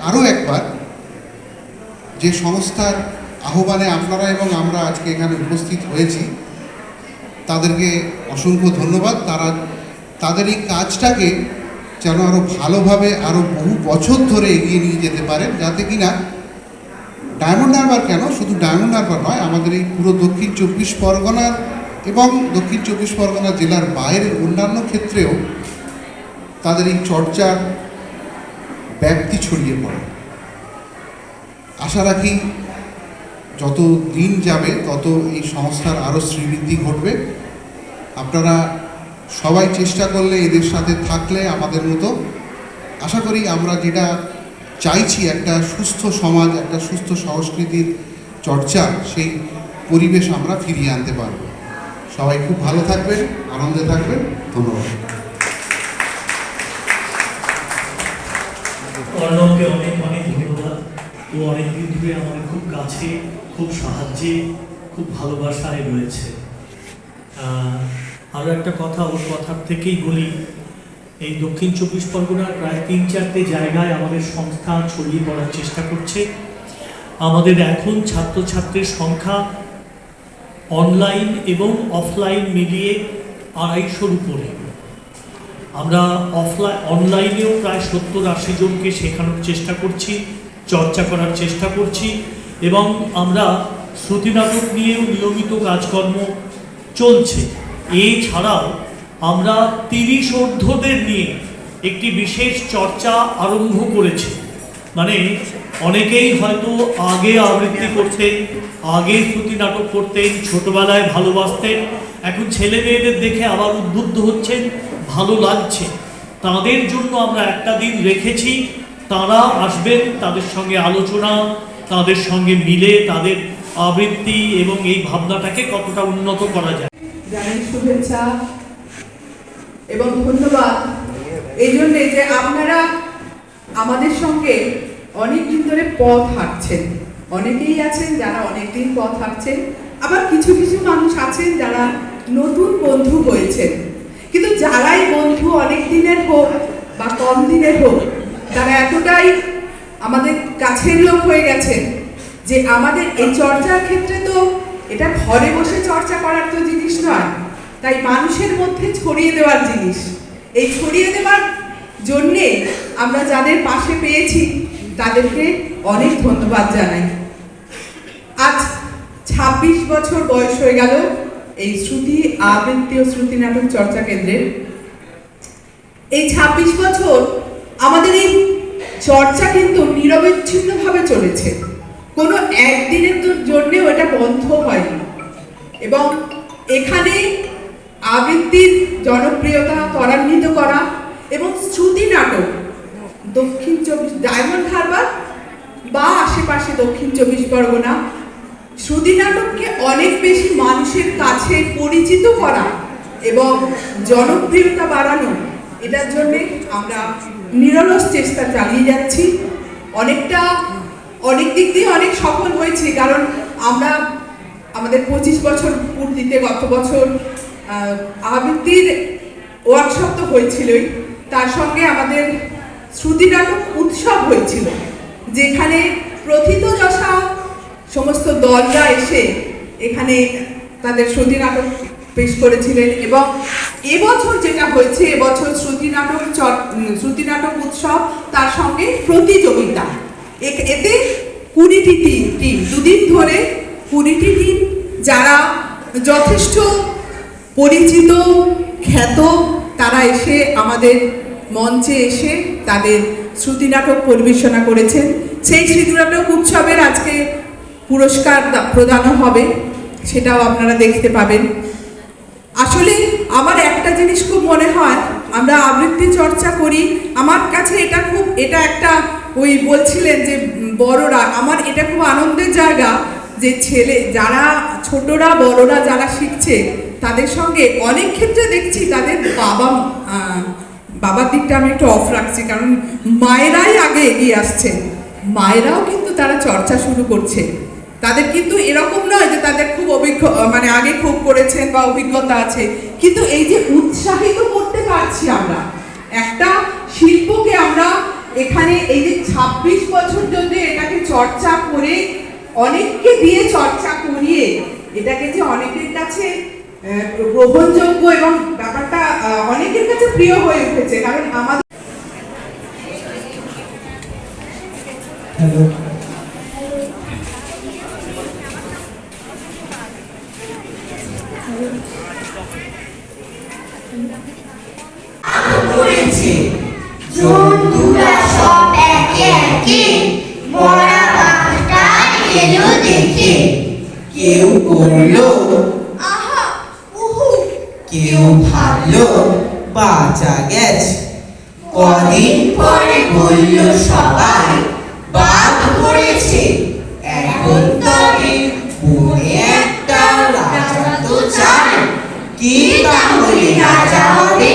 আরও একবার যে সংস্থার আহ্বানে আপনারা এবং আমরা আজকে এখানে উপস্থিত হয়েছি তাদেরকে অসংখ্য ধন্যবাদ। তাদের এই কাজটাকে যেন আরও ভালোভাবে আরও বহু বছর ধরে এগিয়ে নিয়ে যেতে পারেন, যাতে কিনা ডায়মন্ড হারবার কেন, শুধু ডায়মন্ড হারবার নয়, আমাদের এই পুরো দক্ষিণ চব্বিশ পরগনার এবং দক্ষিণ চব্বিশ পরগনা জেলার বাইরের অন্যান্য ক্ষেত্রেও তাদের এই চর্চার ব্যাপ্তি ছড়িয়ে পড়ে। আশা রাখি যত দিন যাবে তত এই সংস্থার আরও শ্রীবৃদ্ধি ঘটবে। আপনারা সবাই চেষ্টা করলে, এদের সাথে থাকলে আমাদের মতো, আশা করি আমরা যেটা চাইছি একটা সুস্থ সমাজ, একটা সুস্থ সংস্কৃতির চর্চা, সেই পরিবেশ আমরা ফিরিয়ে আনতে পারব। সবাই খুব ভালো থাকবেন, আনন্দে থাকবেন। ধন্যবাদ। অর্ণবকে অনেক অনেক ধন্যবাদ। ও অনেকদিন ধরে আমাদের খুব কাছে, খুব সাহায্যে, খুব ভালোবাসায় রয়েছে। আরও একটা কথা ওর কথার থেকেই বলি, এই দক্ষিণ চব্বিশ পরগনার প্রায় ৩-৪টে জায়গায় আমাদের সংস্থা ছড়িয়ে পড়ার চেষ্টা করছে। আমাদের এখন ছাত্রছাত্রীর সংখ্যা অনলাইন এবং অফলাইন মিলিয়ে ২৫০-র উপরে। আমরা অনলাইনেও প্রায় ৭০-৮০ জনকে শেখানোর চেষ্টা করছি, চর্চা করার চেষ্টা করছি, এবং আমরা শ্রুতি নাটক নিয়েও নিয়মিত কাজকর্ম চলছে। এছাড়াও আমরা ৩০ ঊর্ধ্বদের নিয়ে একটি বিশেষ চর্চা আরম্ভ করেছি। মানে অনেকেই হয়তো আগে আবৃত্তি করতেন, আগে শ্রুতি নাটক করতেন, ছোটবেলায় ভালোবাসতেন, এখন ছেলে মেয়েদের দেখে আবার উদ্বুদ্ধ হচ্ছেন, ভালো লাগছে। তাদের জন্য আমরা একটা দিন রেখেছি, তারা আসবেন, তাদের সঙ্গে আলোচনা, তাদের সঙ্গে মিলে তাদের আবৃত্তি এবং এই ভাবনাটাকে কতটা উন্নত করা যায়। জানাই শুভেচ্ছা এবং ধন্যবাদ এই জন্যে যে আপনারা আমাদের সঙ্গে অনেকদিন ধরে পথ হাঁটছেন। অনেকেই আছেন যারা অনেকদিন পথ হাঁটছেন, আবার কিছু কিছু মানুষ আছেন যারা নতুন বন্ধু হয়েছেন। কিন্তু যারাই বন্ধু অনেক দিনের হোক বা কম দিনের হোক, তারা এতটাই আমাদের কাছের লোক হয়ে গেছেন যে আমাদের এই চর্চার ক্ষেত্রে তো এটা ঘরে বসে চর্চা করার তো জিনিস নয়, তাই মানুষের মধ্যে ছড়িয়ে দেওয়ার জিনিস। এই ছড়িয়ে দেওয়ার জন্যে আমরা যাদের পাশে পেয়েছি তাদেরকে অনেক ধন্যবাদ জানাই। আজ ২৬ বছর বয়স হয়ে গেল এই শ্রুতি আবৃত্তি ও শ্রুতি নাটক চর্চা কেন্দ্রের। এই ২৬ বছর আমাদের এই চর্চা কিন্তু নিরবিচ্ছিন্নভাবে চলেছে, কোনো একদিনের জন্যেও এটা বন্ধ হয়নি। এবং এখানে আবৃত্তির জনপ্রিয়তা ত্বরান্বিত করা এবং শ্রুতি নাটক দক্ষিণ চব্বিশ ডায়মন্ড হারবার বা আশেপাশে দক্ষিণ চব্বিশ পরগনা শ্রুতি নাটককে অনেক বেশি মানুষের কাছে পরিচিত করা এবং জনপ্রিয়তা বাড়ানো, এটার জন্যে আমরা নিরলস চেষ্টা চালিয়ে যাচ্ছি। অনেক দিক দিয়ে অনেক সফল হয়েছি, কারণ আমরা আমাদের ২৫ বছর পূর্তিতে গত বছর আবৃত্তির ওয়ার্কশপ তো হয়েছিলই, তার সঙ্গে আমাদের শ্রুতি নাটক উৎসব হয়েছিল, যেখানে প্রথিতযশা সমস্ত দলরা এসে এখানে তাদের শ্রুতি নাটক পেশ করেছিলেন। এবং এবছর যেটা হয়েছে, এবছর শ্রুতি নাটক উৎসব, তার সঙ্গে প্রতিযোগিতা। এতে ২০টি টিম, দুদিন ধরে ২০টি টিম, যারা যথেষ্ট পরিচিত খ্যাত, তারা এসে আমাদের মঞ্চে এসে তাদের শ্রুতি নাটক পরিবেশনা করেছেন। সেই শ্রুতি নাটক উৎসবের আজকে পুরস্কার প্রদানও হবে, সেটাও আপনারা দেখতে পাবেন। আসলে আমার একটা জিনিস খুব মনে হয়, আমরা আবৃত্তি চর্চা করি, আমার কাছে এটা একটা ওই বলছিলেন যে বড়রা, আমার এটা খুব আনন্দের জায়গা যে যারা ছোটরা বড়রা যারা শিখছে তাদের সঙ্গে অনেক ক্ষেত্রে দেখছি তাদের বাবার দিকটা আমি একটু অফ রাখছি, কারণ মায়েরাই আগে এগিয়ে আসছেন, মায়েরাও কিন্তু তারা চর্চা শুরু করছে। তাদের কিন্তু এরকম নয় যে তাদের খুব মানে আগে খুব করেছেন বা অভিজ্ঞতা আছে, কিন্তু এই যে উৎসাহিত করতে পারছি আমরা একটা শিল্পকে, আমরা এখানে এই যে 26 বছর ধরে এটাকে চর্চা করে, অনেককে দিয়ে চর্চা করিয়ে এটাকে যে অনেকের কাছে গ্রহণযোগ্য এবং ব্যাপারটা অনেকের কাছে প্রিয় হয়ে উঠেছে। কারণ আমাদের করেছে জন্তুরা সব একে একে মরা বাঘটা এলো দেখে, কেউ করলো আহা উহু, কেউ ভাবলো বাঁচা গেছে। কদিন পরে বলল সবাই বাঘ পড়েছে, এখন তবে বনে একটা রাজা তো চাই, কি তাহলে রাজা হবে?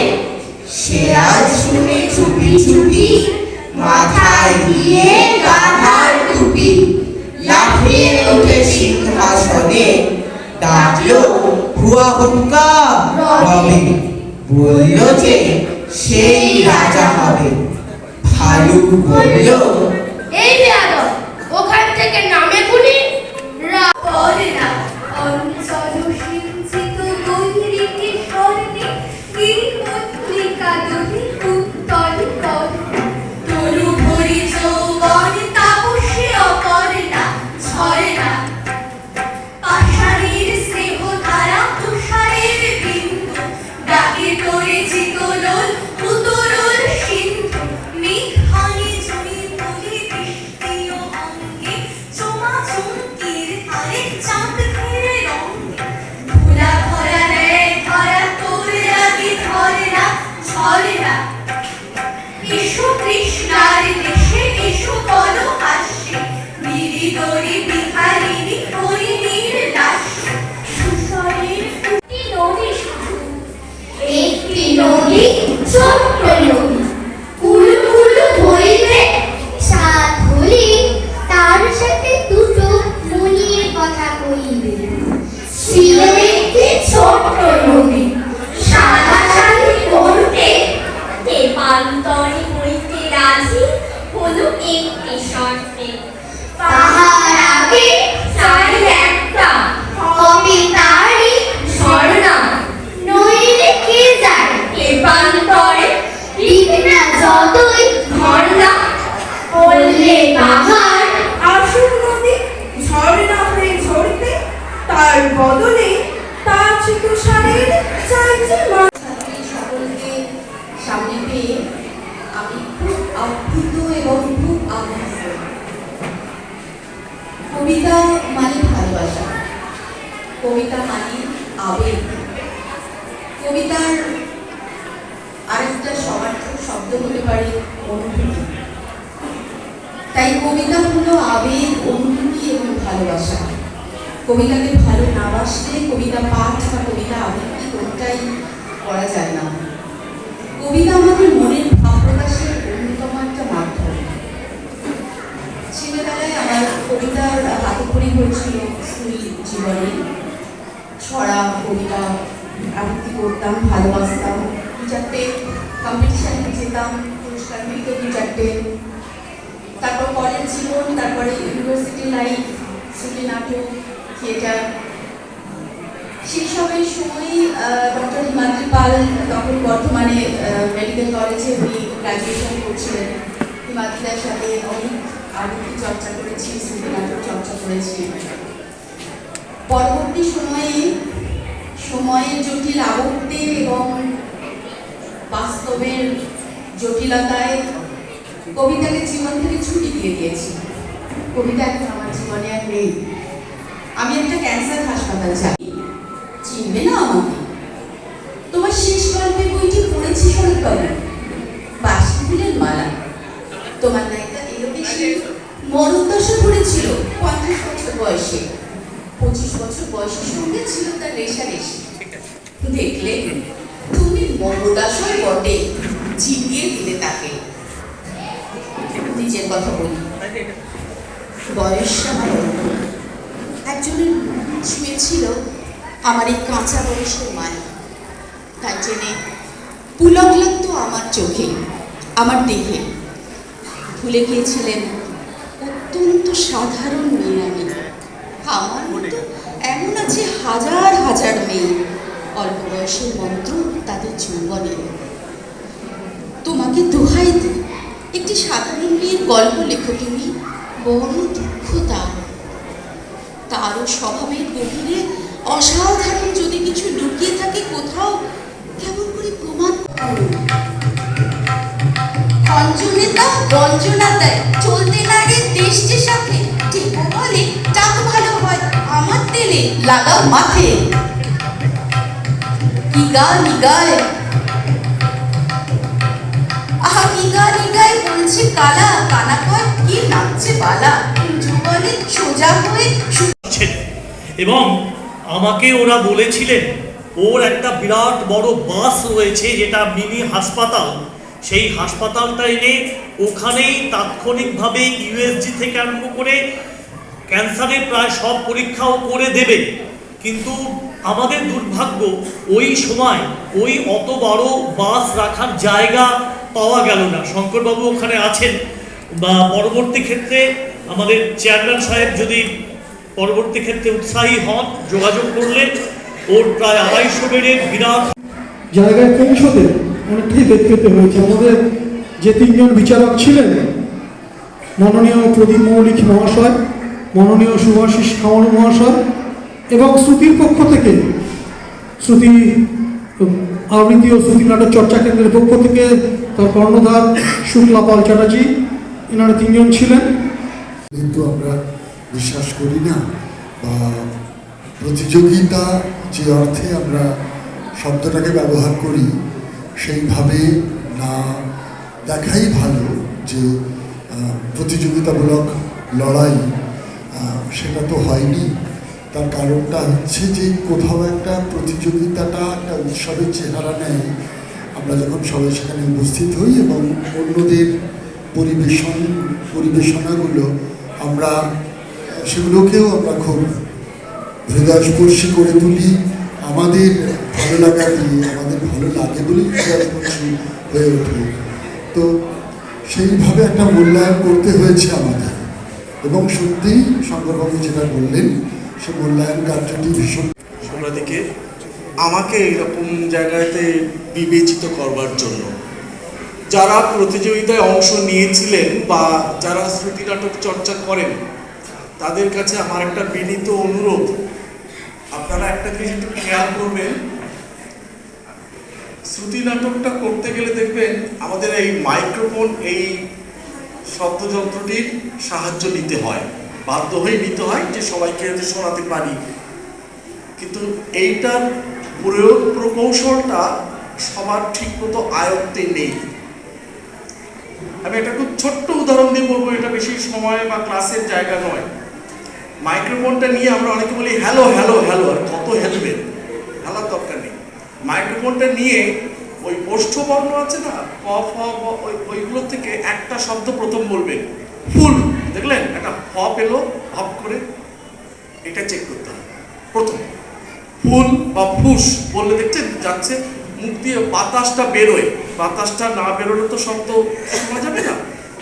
শেয়াল শুনে চুপি চুপি মাথায় দিয়ে গাধার টুপি, লাফিয়ে উঠে সিংহাসনে ডাকলো হুয়া হুক্কা রবে, বলল যে সেই রাজা হবে। ভালুক বলল এই বেয়াদব, ওখান থেকে নামে গুলি করে না। অঞ্চল সিঞ্চিত গৈরিকে স্বর্ণে গিরিপত্রিকা দধি উত্তল কর, তরু ভরি যৌবন তাপসে অপরে না ছড়ে না। পাষাণের স্নেহ ধারা তুষারের বিন্দু, ডাকে তোরে চিতলোল উতরোল সিন্ধু। মেঘখানি জমি তুলি বৃষ্টিও অঙ্গে, চোমা চুমকির ধারে চাঁদ ঘিরে রঙে। ভোলা ভরা নেয় ধরা তোরে আগে ধরে না ছড়ে না। এসো কৃষ্ণার দেশে এসো বলো হাস্যে, বিড়ি দড়ি বিহারিণী হরিণীর লাস্যে। সুস্বরের একটি নদী শুধু, একটি নদী ছোট্ট নদী, কুলু কুলু বইবে সাত হলি, তার সাথে দুটো মনির কথা কইবে। ছিল একটি ছোট্ট নদী, সাদা শাড়ি পরতে দেবান্তরে হইতে রাজি হলো একটি শর্তে। তাহার আগে চাই একটা কবিতারই ঝর্ণা, নইলে কে যায় দেবান্তরে দিবে না যতই ঝর্ণা। বললে বাহার আসল নদী ঝর্ণা হয়ে ঝরতে, তার বদলে তার চিকিৎসারের চাইছে সকলকে সামনে পেয়ে আমি খুব আপ্লুত এবং খুব আনন্দিত। কবিতা মানে ভালোবাসা, কবিতা মানে আবেগ। কবিতার আরেকটা সমার্থক শব্দ হতে পারে অনুভূতি। তাই কবিতা হলো আবেগ, অনুভূতি এবং ভালোবাসা। কবিতাকে ভালো না বাসলে কবিতা পাঠ বা কবিতা আবৃত্তি কোনটাই করা যায় না। কবিতা আমাদের মনের ভাব প্রকাশের অন্যতম একটা মাধ্যম। ছেলেবেলায় আমার কবিতার হাতেখড়ি হয়েছিল স্কুল জীবনে। ছড়া কবিতা আবৃত্তি করতাম, ভালোবাসতাম। দু চারটে কম্পিটিশনে যেতাম, পুরস্কার মিলত দু চারটে। তারপর কলেজ জীবন, তারপরে ইউনিভার্সিটি লাইফ, শ্রুতি নাটক, থিয়েটার। সেসবের সময়ই ডক্টর হিমাদ্রি পাল তখন বর্ধমানে মেডিকেল কলেজে উনি গ্র্যাজুয়েশন করছিলেন। হিমাদ্রিদার সাথে অনেক আবৃত্তি চর্চা করেছি, শ্রুতি নাটক চর্চা করেছি। পরবর্তী সময়ের জটিল আবর্তে এবং বাস্তবের জটিলতায় কবিতাকে জীবন থেকে ছুটি দিয়ে দিয়েছি। কবিতা এখন আমার জীবনে আর নেই। আমি একটা ক্যান্সার হাসপাতাল যাই, চিনবে না আমাকে? তোমার শেষ গল্পের বইটি পড়েছি শরৎবাবু, বাসি ফুলের মালা। তোমার নায়িকা এলোকেশী মরণদশা পড়েছিল 50 বছর বয়সে। 25 বছর বয়সের সঙ্গে ছিল তার রেশারেশি। দেখলে তুমি মরদাসই বটে, জিতিয়ে দিলে তাকে। নিজের কথা বলি, বয়সটা আমার একজনের ছুঁয়েছিল আমার এই কাঁচা বয়সের মানি। তার জন্যে পুলক লাগতো আমার চোখে, আমার দেহে। ভুলে গিয়েছিলেন অত্যন্ত সাধারণ মেয়ে আমি। আমার মতো এমন আছে হাজার হাজার মেয়ে, অল্প বয়সের মন্ত্র তাদের যৌবনে। তোমাকে দোহাই দিই, একটি সাধারণ মেয়ের গল্প লেখো তুমি, বড় দুঃখ তারও স্বভাবের গভীরে অসাধারণ যদি কিছু লুকিয়ে থাকে কোথাও, কেমন করে প্রমাণ অঞ্জনেতা বঞ্চনা দেয়, চলতে লাগে দেশটির সাথে, ঠিক বলে টাক ভালো হয় আমার তেলে লাগাও মাথে। কি গান গায়, আহা কি গান গায়, বলছে কালা কানা কয় কি নাচছে বালা, যুগলে সোজা হয়ে এবং আমাকে ওরা বলেছিলেন ওর একটা বিরাট বড় বাস রয়েছে যেটা মিনি হাসপাতাল, সেই হাসপাতালটা এনে ওখানেই তাৎক্ষণিকভাবে ইউএসজি থেকে আরম্ভ করে ক্যান্সারের প্রায় সব পরীক্ষাও করে দেবে। কিন্তু আমাদের দুর্ভাগ্য ওই সময় ওই অত বড় বাস রাখার জায়গা পাওয়া গেল না। শঙ্করবাবু ওখানে আছেন, বা পরবর্তী ক্ষেত্রে আমাদের চেয়ারম্যান সাহেব যদি পরবর্তী ক্ষেত্রে উৎসাহী হন, যোগাযোগ করলে ওর প্রায় 250 বেডের বিরাট জায়গায় পৌঁছতে অনেকটাই বেগ পেতে হয়েছে। আমাদের যে তিনজন বিচারক ছিলেন, মাননীয় প্রদীপ মৌলিক মহাশয়, মাননীয় শুভাশিস কামাল মহাশয় এবং শ্রুতির পক্ষ থেকে শ্রুতি আবৃত্তি ও শ্রুতি নাটক চর্চা কেন্দ্রের পক্ষ থেকে তার কর্ণধার শুক্লা পাল চ্যাটার্জি, এনারা তিনজন ছিলেন। কিন্তু আমরা বিশ্বাস করি না, বা প্রতিযোগিতা যে অর্থে আমরা শব্দটাকে ব্যবহার করি সেইভাবে না দেখাই ভালো। যে প্রতিযোগিতামূলক লড়াই সেটা তো হয়নি। তার কারণটা হচ্ছে যে কোথাও একটা প্রতিযোগিতাটা একটা উৎসবের চেহারা নেয় আমরা যখন সবাই সেখানে উপস্থিত হই, এবং অন্যদের পরিবেশনাগুলো আমরা সেগুলোকেও আমরা খুব হৃদয়স্পর্শী করে তুলি, আমাদের ভালো লাগা দিয়ে, আমাদের ভালো লাগে বলেই হৃদয়স্পর্শী হয়ে ওঠে। তো সেইভাবে একটা মূল্যায়ন করতে হয়েছে আমাদের, এবং সত্যিই শঙ্করবাবু যেটা বললেন সে মূল্যায়ন কার্যটি ভীষণ দিকে আমাকে এরকম জায়গাতে বিবেচিত করবার জন্য। যারা প্রতিযোগিতায় অংশ নিয়েছিলেন বা যারা শ্রুতি নাটক চর্চা করেন তাদের কাছে আমার একটা বিনীত অনুরোধ, আপনারা একটা জিনিস একটু খেয়াল করবেন। শ্রুতি নাটকটা করতে গেলে দেখবেন আমাদের এই মাইক্রোফোন, এই শব্দযন্ত্রটির সাহায্য নিতে হয়, বাধ্য হয়ে নিতে হয় যে সবাইকে যাতে শোনাতে পারি। কিন্তু এইটার প্রয়োগ প্রকৌশলটা সবার ঠিকমতো আয়ত্তে নেই। আমি একটা খুব ছোট্ট উদাহরণ দিয়ে বলবো, এটা বেশি সময় বা ক্লাসের জায়গা নয়। মাইক্রোফোনটা নিয়ে আমরা অনেকে বলি হ্যালো হ্যালো হ্যালো, আর কত হেলবেন, হেলার দরকার নেই। মাইক্রোফোনটা নিয়ে ওই ওষ্ঠবর্ণ আছে না, ক ফ ওইগুলো থেকে একটা শব্দ প্রথম বলবেন, ফুল, দেখলেন একটা ফ পেলো হপ করে, এটা চেক করতে হবে প্রথম। ফুল বা ফুস বললে দেখছেন যাচ্ছে মুখ দিয়ে বাতাসটা বেরোয়, বাতাসটা না বেরোলে তো শব্দ শোনা যাবে না।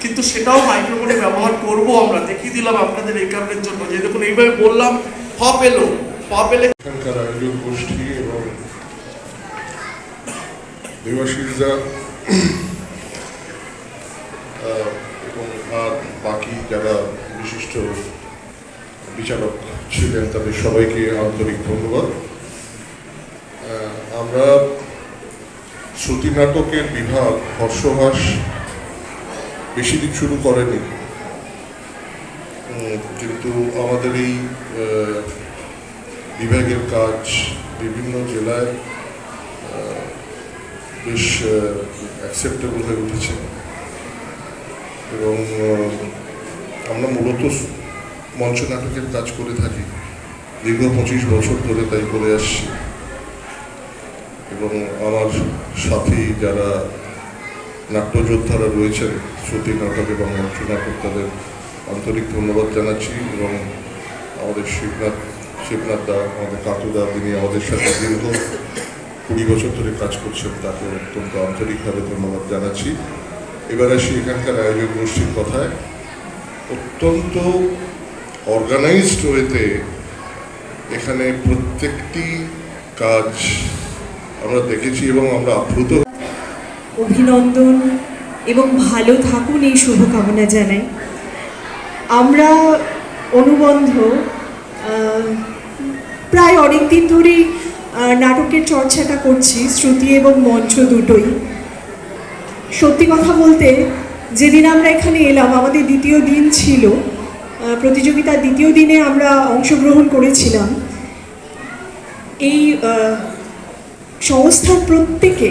কিন্তু সেটাও মাইক্রোফোনে ব্যবহার করব আমরা, দেখিয়ে দিলাম আপনাদের এই কারণের জন্য যে দেখুন এইভাবে বললাম, ফ পেলো, ফ পেলে। এখানকার আয়োজক গোষ্ঠী এবং দেবাশিসদা এবং আর বাকি যারা বিশিষ্ট বিচারক ছিলেন তাদের সবাইকে আন্তরিক ধন্যবাদ। আমরা শ্রুতি নাটকের বিভাগ হর্ষহাস বেশি দিন শুরু করেনি, কিন্তু আমাদের এই বিভাগের কাজ বিভিন্ন জেলায় বেশ অ্যাকসেপ্টেবল হয়ে উঠেছে, এবং আমরা মূলত মঞ্চ নাটকের কাজ করে থাকি, দীর্ঘ 25 বছর ধরে তাই করে আসছি। এবং আমার সাথী যারা নাট্যযোদ্ধারা রয়েছেন শ্রুতি নাটক এবং মঞ্চ নাটক, তাদের আন্তরিক ধন্যবাদ জানাচ্ছি। এবং আমাদের শিবনাথ দা, আমাদের কাতুদা, তিনি আমাদের সাথে দীর্ঘ 20 বছর ধরে কাজ করছেন, তাকে অত্যন্ত আন্তরিকভাবে ধন্যবাদ জানাচ্ছি। এবার আসি এখানকার আয়োজক গোষ্ঠীর কথায়। অত্যন্ত অর্গানাইজড ওয়েতে এখানে প্রত্যেকটি কাজ আমরা দেখেছি এবং আমরা আপ্লুত। অভিনন্দন এবং ভালো থাকুন এই শুভকামনা জানাই। আমরা অনুবন্ধ প্রায় অনেক দিন ধরেই নাটকের চর্চাটা করছি, শ্রুতি এবং মঞ্চ দুটোই। সত্যি কথা বলতে যেদিন আমরা এখানে এলাম, আমাদের দ্বিতীয় দিন ছিল, প্রতিযোগিতার দ্বিতীয় দিনে আমরা অংশগ্রহণ করেছিলাম। এই সংস্থার প্রত্যেকে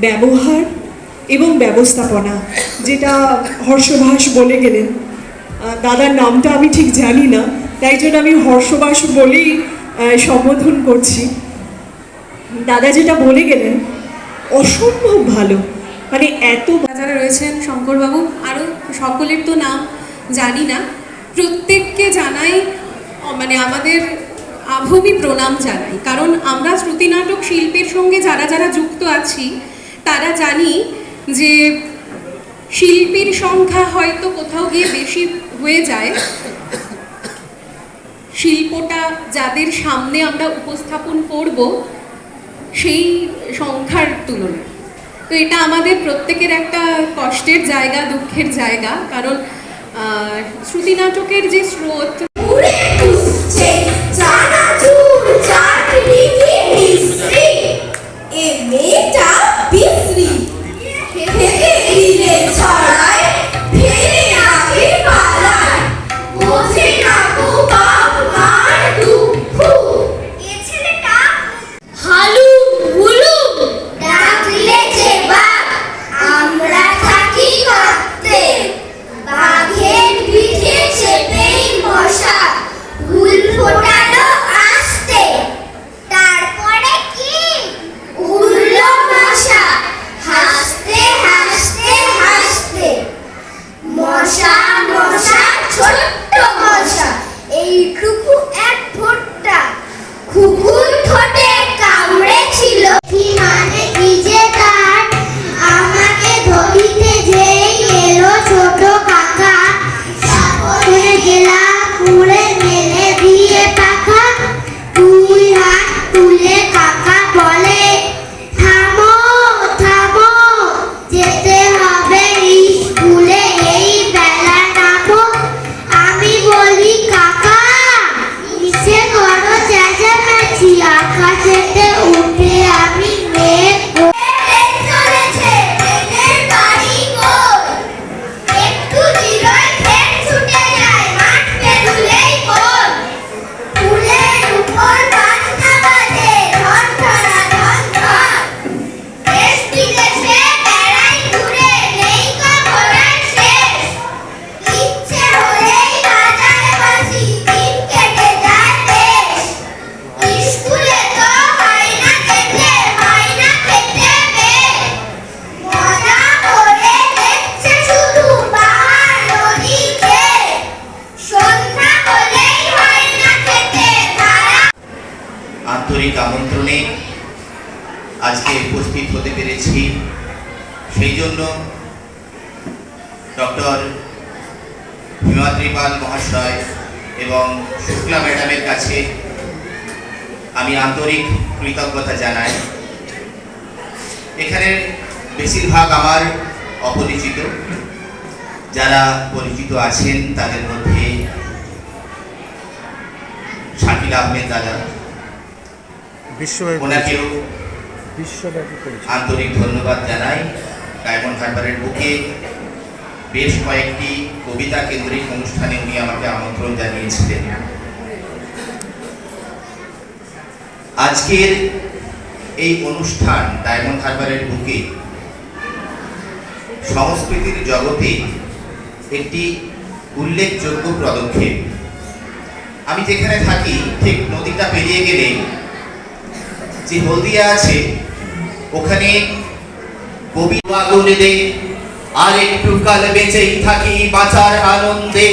ব্যবহার এবং ব্যবস্থাপনা, যেটা হর্ষবাস বলে গেলেন, দাদার নামটা আমি ঠিক জানি না, তাই জন্য আমি হর্ষবাস বলেই সম্বোধন করছি। দাদা যেটা বলে গেলেন অসম্ভব ভালো, মানে এত যারা রয়েছেন, শঙ্করবাবু, আরও সকলের তো নাম জানি না, প্রত্যেককে জানাই মানে আমাদের আভূমি প্রণাম জানাই। কারণ আমরা শ্রুতি নাটক শিল্পের সঙ্গে যারা যারা যুক্ত আছি তারা জানি যে শিল্পীর সংখ্যা হয়তো কোথাও গিয়ে বেশি হয়ে যায় শিল্পটা যাদের সামনে আমরা উপস্থাপন করব সেই সংখ্যার তুলনায়। তো এটা আমাদের প্রত্যেকের একটা কষ্টের জায়গা, দুঃখের জায়গা। কারণ শ্রুতি নাটকের যে স্রোত, উড়ে উঠছে চানাচুর চাটনি মিশ্রি, এ মেয়েটা বিশ্রী, থেকে দিলে ছড়ায়, ফেলে আগে পালায়, বোঝে না গো বাপ মার দুঃখ, এ ছেলেটা হালু হুলু ডাকলে যে বাপ, আমরা থাকি কাঁদতে, বাঘের পিঠে চেপেই মশা, ফুল ফোটালো আসতে, তারপরে কি উড়লো মশা, হাসতে হাসতে হাসতে, মশা মশা ছোট্ট মশা, এইটুকু এক ফোঁটা, কুকুর ঠোঁটে কামড়েছিল, কি মানে কি যে তার, আমাকে ধরিতে যেই এলো ছোট কাকা, সাপরে গেলা পুড়ে মেলে দিয়ে পাখা, দুই হাত তুলে কাকা বলে, থামো থামো, যেতে হবে স্কুলে এই বেলা নামো, আমি বলি কাকা নিচে করো চেঁচামেচি, আকাশেতে উঠে আমি মেঘ চলেছে, মেঘের বাড়ি গোল, একটু জিরোয় ফের ছুটে যায়, মাঠ পেরুলেই গোল, ফুলের উপর বাজনা বাজে ধন ধরা ধন ধন, দেশ বিদেশে বেড়াই ঘুরে নেই কো ঘোরার শেষ, ইচ্ছে হলেই বাজায় বাজি, দিন কেটে যায় বেশ, স্কুলে তো হয় না খেতে বেশ, মজা করে দেখছে শুধু পাহাড় নদীতে, সন্ধ্যা হলেই হয় না খেতে তারা। আন্তরিক আমন্ত্রণে আজকে উপস্থিত হতে পেরেছি, সেই জন্য ডক্টর হিমাদ্রি পাল মহাশয় এবং শুক্লা ম্যাডামের কাছে আমি আন্তরিক কৃতজ্ঞতা জানাই। এখানে বেশিরভাগ আমার অপরিচিত, যারা পরিচিত আছেন তাদের মধ্যে শাকিল আহমেদ দাদা, ওনাকেও আন্তরিক ধন্যবাদ জানাই। ডায়মন্ড হারবারের বুকে বেশ কয়েকটি কবিতা কেন্দ্রিক অনুষ্ঠানে উনি আমাকে আমন্ত্রণ জানিয়েছিলেন। আজকের এই অনুষ্ঠান ডায়মন্ড হারবারের বুকে সংস্কৃতির জগতে একটি উল্লেখযোগ্য পদক্ষেপ। আমি যেখানে থাকি ঠিক নদীটা পেরিয়ে গেলে যে হলদিয়া আছে, ওখানে কবি আগুন দে আর একটু কাল বেঁচেই থাকি বাঁচার আনন্দে,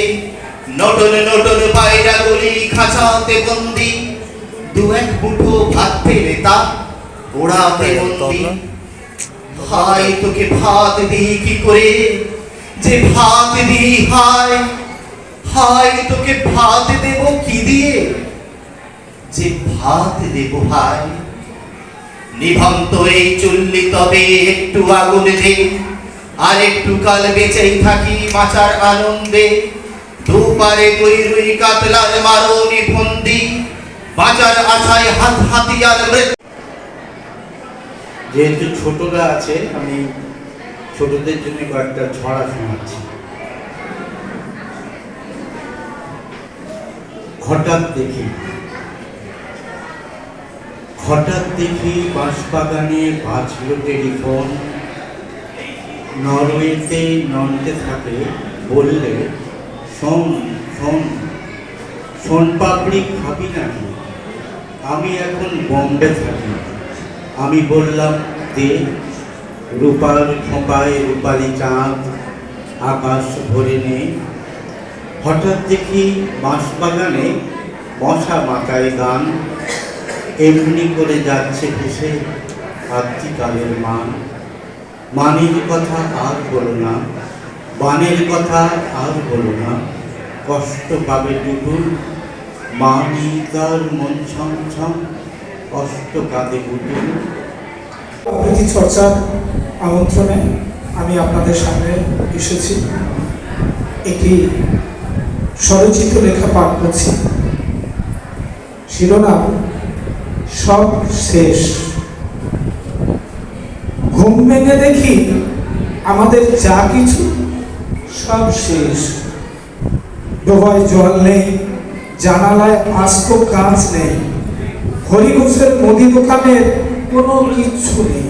নটন নটন পায়রা গুলি খাঁচাতে বন্দি, দু এক মুঠো ভাত পেলে তা ওড়াতে বন্দি, হায় তোকে ভাত দিই কি করে, যে ভাত দিই হায়, হায় তোকে ভাত দেব কি দিয়ে, যে ভাত দেব হায়। নিভন্ত এই চুল্লি তবে একটু আগুন দে, আর একটু কাল বেঁচেই থাকি বাঁচার আনন্দে। দুপারে কই রুই কাতলার মারণি ফন্দি, বাঁচার আশায় হাত হাতিয়ার মৃত্যু। যেহেতু ছোটরা আছে, আমি ছোটদের জন্য কয়েকটা ছড়া শোনাচ্ছি। হঠাৎ দেখি, হঠাৎ দেখি বাঁশবাগানে বাজলো টেলিফোন। নরওয়েতে নন্টে থাকে, বললে শোন শোন, শোন পাপড়ি খাবি নাকি, আমি এখন বম্বে থাকি। আমি বললাম দে। রূপার খোঁপায় রূপালি চাঁদ, আকাশ ভরে নে। হঠাৎ দেখি বাঁশবাগানে মশা মাথায় গান, এমনি করে যাচ্ছে ভেসে আদ্যিকালের মান। মানের কথা আর বলো না, বানের কথা আর বলো না, কষ্ট পাবে টুটুল, মানি তার মন ছম ছম, কষ্ট কাঁদে বুটুল। আবৃত্তি চর্চার আমন্ত্রণে আমি আপনাদের সামনে এসেছি, একটি স্বরচিত লেখা পাঠ করছি। শিরোনাম সব শেষ। ঘুম ভেঙে দেখি আমাদের যা কিছু সব শেষ। ডোবায় জল নেই, জানালায় আস্ত কাঁচ নেই, হরিঘোষের মুদি দোকানের কোনো কিচ্ছু নেই।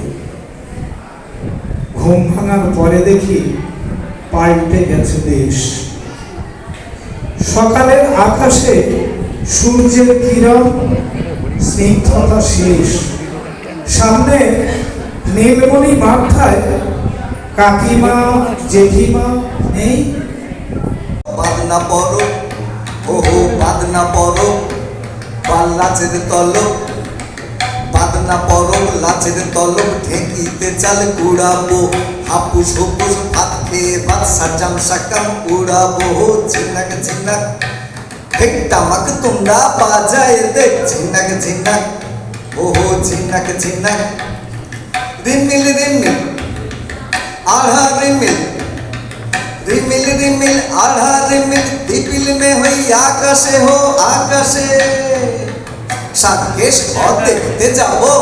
ঘুম ভাঙার পরে দেখি পাল্টে গেছে দেশ। সকালের আকাশে সূর্যের কিরণ, স্নিগ্ধতা শেষ। সামনে নীলমণি মাথায় কাকিমা জেঠিমা নেই। বাদনা পড়ো, ওহো বাদনা পড়ো, পাল লাচের তলক, বাদনা পড়ো লাচের তলক, ঢেঁকিতে চাল কুড়াবো, হাপুস হুপুস ভাত খেয়ে ভাত সাজাম সাকাম উড়াবো। ঝিনাক ঝিনাক হেকটামাক তোমরা বাজায় দে, ঝিনাক ঝিনাক, ওহো ঝিনাক ঝিনাক। রিমিল রিমিল আড়া রিমিল, রিমিল রিমিল আড়া রিমিল, দিপিল মে হই আকাশে হো আকাশে। সাতকেশ ঘর দেখতে যাবো,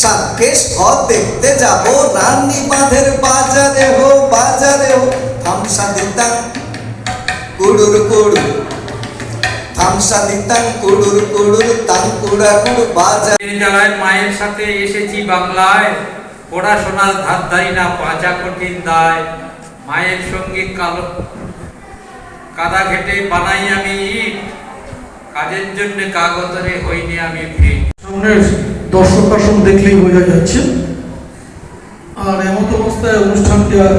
সাতকেশ ঘর দেখতে যাবো, রানী বাঁধের বাজারে হো বাজারে হো। থামসা দিতাম কুড়ুর কুড়ু, থামসা দিতাম কুড়ুর কুড়ুর, তাং কুড়া কুড় বাজার। জ্বালায় মায়ের সাথে এসেছি বাংলায়, পড়াশোনার ধার ধারি না পাঁচা কঠিন দায়। মায়ের সঙ্গে কালো কাদা ঘেটে বানাই আমি ইট, কাজের জন্য কাগতরে হইনি আমি ফিট। সামনের দর্শক আসন দেখলেই বোঝা যাচ্ছে। আর এমত অবস্থায় অনুষ্ঠানটি আর